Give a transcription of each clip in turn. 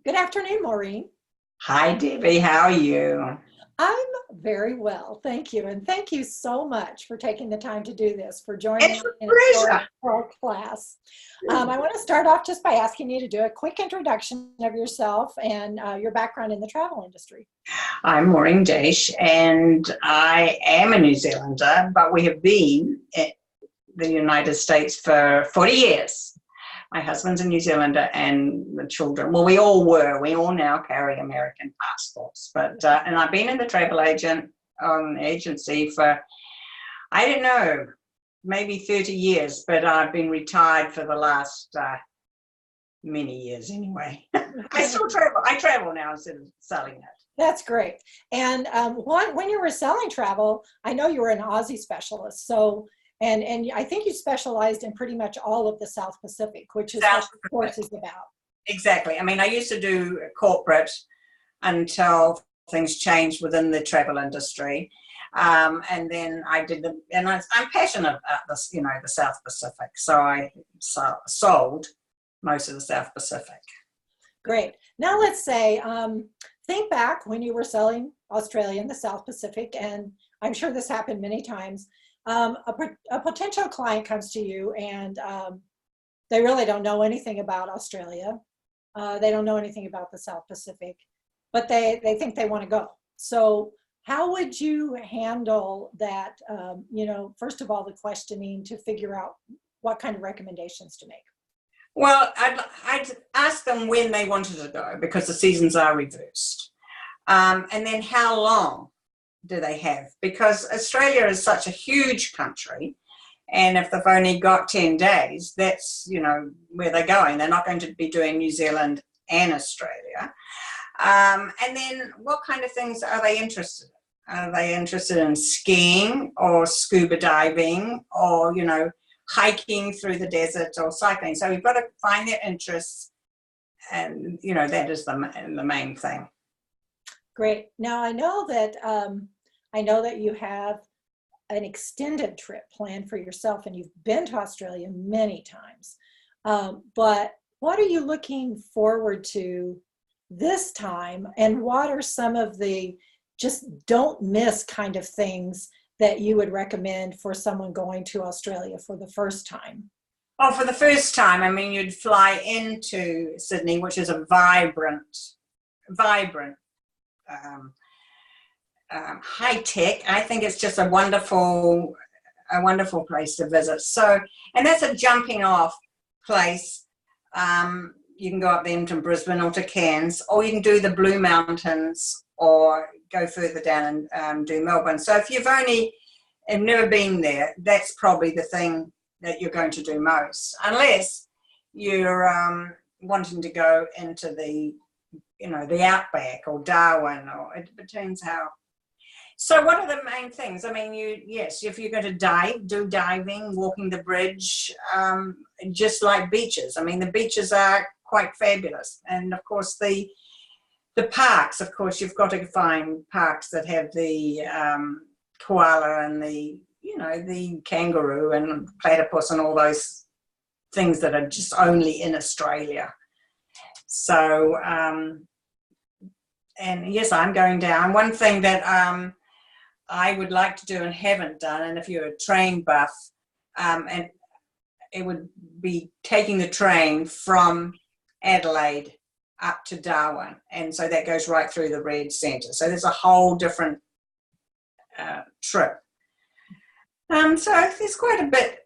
Good afternoon, Maureen. Hi, Debbie. How are you? I'm very well, thank you. And thank you so much for taking the time to do this, for joining It's me in a our class. I want to start off just by asking you to do a quick introduction of yourself and your background in the travel industry. I'm Maureen Daysh, and I am a New Zealander, but we have been in the United States for 40 years. My husband's a New Zealander, and the children, well, we all were. We all now carry American passports. And I've been in the travel agency for, I don't know, maybe 30 years, but I've been retired for the last many years anyway. I still travel. I travel now instead of selling it. That's great. And when you were selling travel, I know you were an Aussie specialist. So, and I think you specialized in pretty much all of the South Pacific, which is what the course is about. Exactly. I mean, I used to do corporate until things changed within the travel industry. And then I did I'm passionate about this, the South Pacific. So I sold most of the South Pacific. Great. Now let's say, think back when you were selling Australia in the South Pacific, and I'm sure this happened many times. A potential client comes to you and they really don't know anything about Australia. They don't know anything about the South Pacific, but they think they want to go. So how would you handle that, first of all, the questioning to figure out what kind of recommendations to make? Well, I'd ask them when they wanted to go because the seasons are reversed. And then how long do they have? Because Australia is such a huge country, and if they've only got 10 days, that's, where they're going. They're not going to be doing New Zealand and Australia. And then what kind of things are they interested in? Are they interested in skiing or scuba diving or, hiking through the desert or cycling? So we've got to find their interests, and, that is the main thing. Great. Now I know that you have an extended trip planned for yourself, and you've been to Australia many times. But what are you looking forward to this time, and what are some of the just don't miss kind of things that you would recommend for someone going to Australia for the first time? Well, for the first time, I mean, you'd fly into Sydney, which is a vibrant, high tech. I think it's just a wonderful place to visit. So, and that's a jumping off place. You can go up then to Brisbane or to Cairns, or you can do the Blue Mountains, or go further down and do Melbourne. So if you've never been there, that's probably the thing that you're going to do most, unless you're wanting to go into the outback or Darwin, or it depends how. So what are the main things? I mean, if you're going to do diving, walking the bridge, just like beaches. I mean, the beaches are quite fabulous. And of course, the parks, of course, you've got to find parks that have the koala and the kangaroo and platypus and all those things that are just only in Australia. So, and yes, I'm going down. One thing that I would like to do and haven't done, and if you're a train buff, and it would be taking the train from Adelaide up to Darwin, and so that goes right through the Red Centre. So there's a whole different trip. So there's quite a bit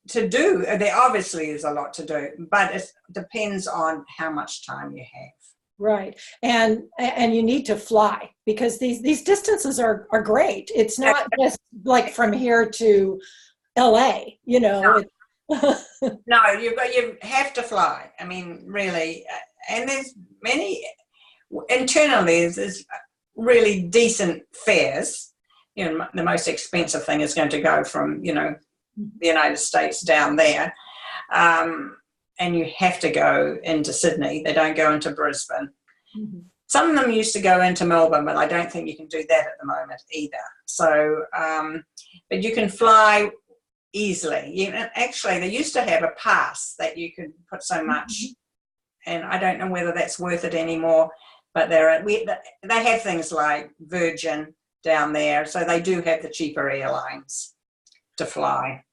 to do. There obviously is a lot to do, but it depends on how much time you have. Right. And you need to fly, because these distances are great. It's not just like from here to LA, No, no, you have to fly. I mean, really. And there's many, internally, there's really decent fares. The most expensive thing is going to go from, the United States down there. And you have to go into Sydney. They don't go into Brisbane. Mm-hmm. Some of them used to go into Melbourne, but I don't think you can do that at the moment either. So, but you can fly easily. Actually, they used to have a pass that you could put so much and I don't know whether that's worth it anymore, but they have things like Virgin down there, so they do have the cheaper airlines to fly.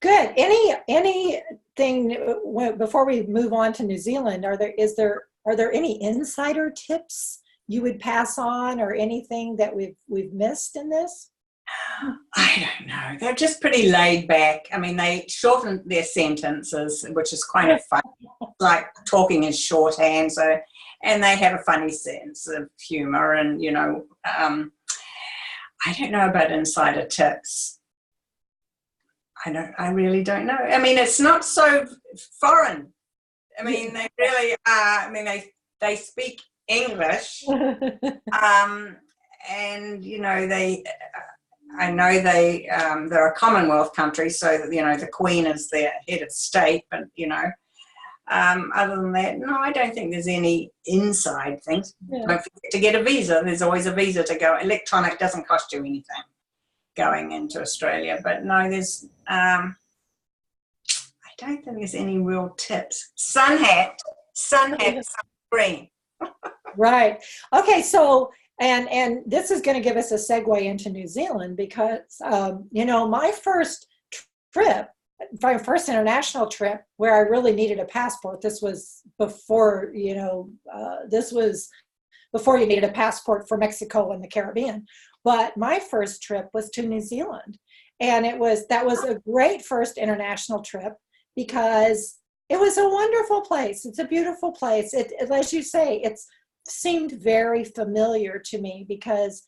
Good. Anything before we move on to New Zealand? Are there any insider tips you would pass on, or anything that we've missed in this? I don't know. They're just pretty laid back. I mean, they shorten their sentences, which is kind of fun, like talking in shorthand. So, and they have a funny sense of humor. And I don't know about insider tips. I really don't know. I mean, it's not so foreign. I mean, they really are. I mean, they speak English, and I know they're a Commonwealth country, so that, the Queen is their head of state. But other than that, no, I don't think there's any inside things. Yeah. Don't forget to get a visa. There's always a visa to go. Electronic doesn't cost you anything going into Australia. But no, there's. I don't think there's any real tips. Sun hat, sunscreen. Right. Okay. So, and this is going to give us a segue into New Zealand, because, my first international trip where I really needed a passport, this was before, this was before you needed a passport for Mexico and the Caribbean. But my first trip was to New Zealand. And that was a great first international trip, because it was a wonderful place. It's a beautiful place. As you say, it seemed very familiar to me, because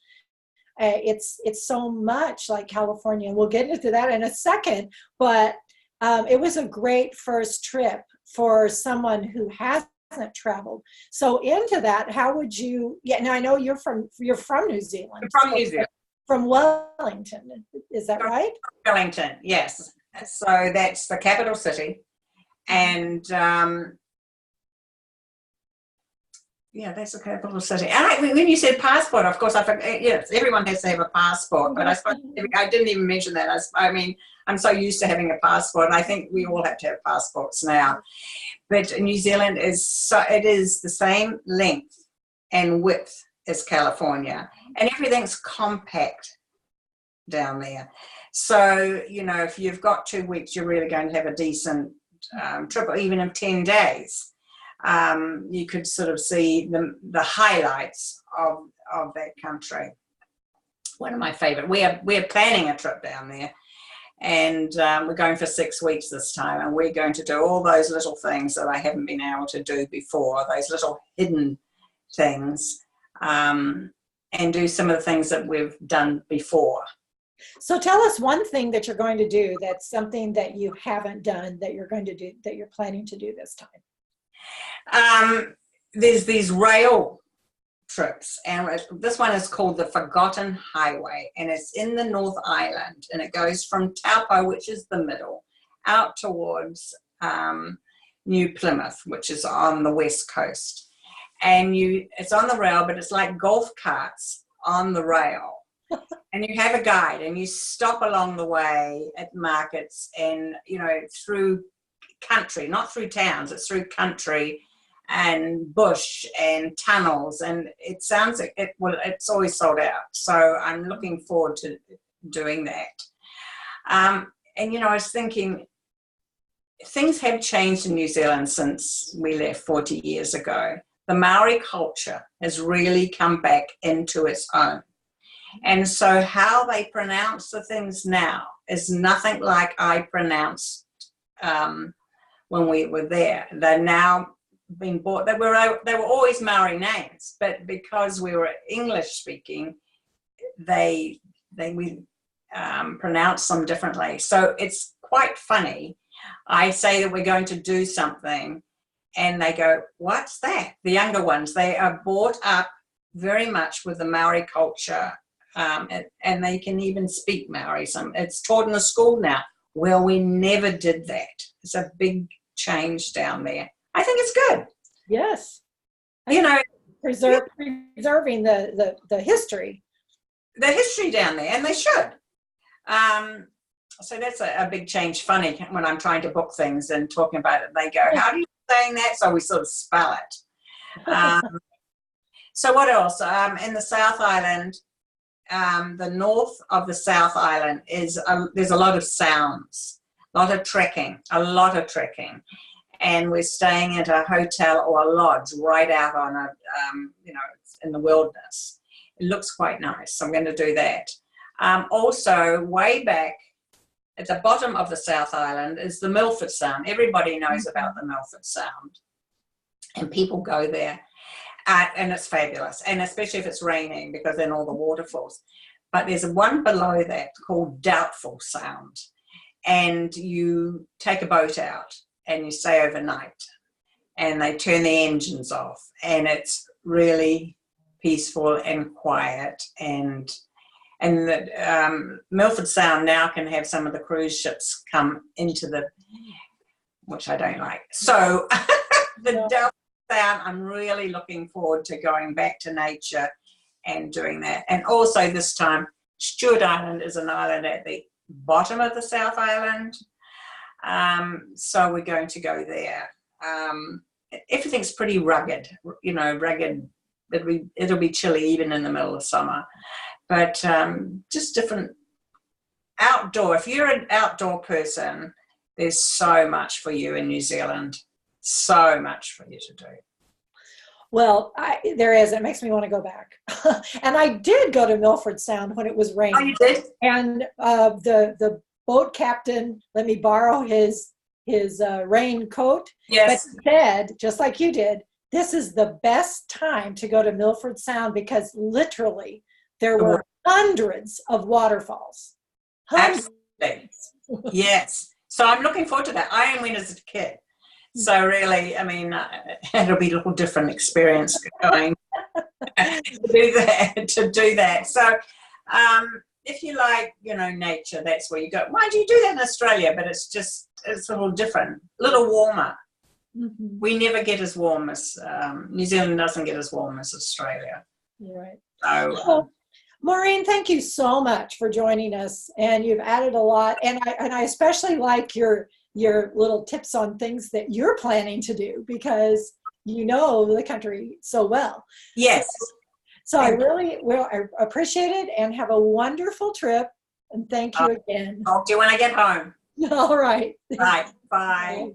it's so much like California. We'll get into that in a second, but it was a great first trip for someone who hasn't traveled. So into that, how would you? Yeah, now I know you're from New Zealand. I'm from New Zealand. From Wellington, is that right? Wellington, yes. So that's the capital city, and that's the capital city. And when you said passport, of course, I forgot. Yes, everyone has to have a passport, but I suppose I didn't even mention that. I mean, I'm so used to having a passport, and I think we all have to have passports now. But New Zealand it is the same length and width as California, and everything's compact down there. So, if you've got 2 weeks, you're really going to have a decent trip, or even in 10 days. You could sort of see the highlights of that country. One of my favorite. We're planning a trip down there, and we're going for 6 weeks this time, and we're going to do all those little things that I haven't been able to do before, those little hidden things, and do some of the things that we've done before. So tell us one thing that you're going to do, that's something that you haven't done that you're going to do, that you're planning to do this time. There's these rail trips, and this one is called the Forgotten Highway, and it's in the North Island, and it goes from Taupo, which is the middle, out towards New Plymouth, which is on the west coast. And it's on the rail, but it's like golf carts on the rail. And you have a guide, and you stop along the way at markets, and through country, not through towns, it's through country and bush and tunnels, and it sounds like it's always sold out. So I'm looking forward to doing that. And I was thinking, things have changed in New Zealand since we left 40 years ago. The Maori culture has really come back into its own. And so how they pronounce the things now is nothing like I pronounced when we were there. They're now being bought. They were always Maori names, but because we were English speaking, we pronounce them differently. So it's quite funny. I say that we're going to do something, and they go, "What's that?" The younger ones, they are brought up very much with the Maori culture. And they can even speak Maori. It's taught in the school now. Well, we never did that. It's a big change down there. I think it's good. Yes. Preserving the history. The history down there, and they should. So that's a big change. Funny when I'm trying to book things and talking about it, they go, "How do you saying that, so we sort of spell it. So what else? In the South Island, the north of the South Island is there's a lot of sounds, a lot of trekking, and we're staying at a hotel or a lodge right out on a in the wilderness. It looks quite nice, so I'm going to do that. Also, way back at the bottom of the South Island is the Milford Sound. Everybody knows about the Milford Sound, and people go there. And it's fabulous, and especially if it's raining, because then all the waterfalls. But there's one below that called Doubtful Sound, and you take a boat out and you stay overnight, and they turn the engines off, and it's really peaceful and quiet. And the Milford Sound now can have some of the cruise ships come into which I don't like. So the Doubtful Sound, I'm really looking forward to going back to nature and doing that. And also this time, Stewart Island is an island at the bottom of the South Island. So we're going to go there. Everything's pretty rugged, rugged. It'll be chilly even in the middle of summer. But just different outdoor. If you're an outdoor person, there's so much for you in New Zealand. So much for you to do. Well, there is. It makes me want to go back. And I did go to Milford Sound when it was raining. Oh, you did? And the boat captain let me borrow his raincoat. Yes. But said, just like you did, this is the best time to go to Milford Sound because literally there were hundreds of waterfalls. Hundreds. Absolutely. Yes. So I'm looking forward to that. I only went as a kid. So really, I mean, it'll be a little different experience going to do that. So if you like, nature, that's where you go. Why do you do that in Australia? But it's a little different, a little warmer. Mm-hmm. We never get as warm as, New Zealand doesn't get as warm as Australia. You're right. So, Maureen, thank you so much for joining us. And you've added a lot. And I especially like your little tips on things that you're planning to do because you know the country so well. Yes. So I really I appreciate it and have a wonderful trip. And thank you again. Talk to you when I get home. All right. Right. Bye.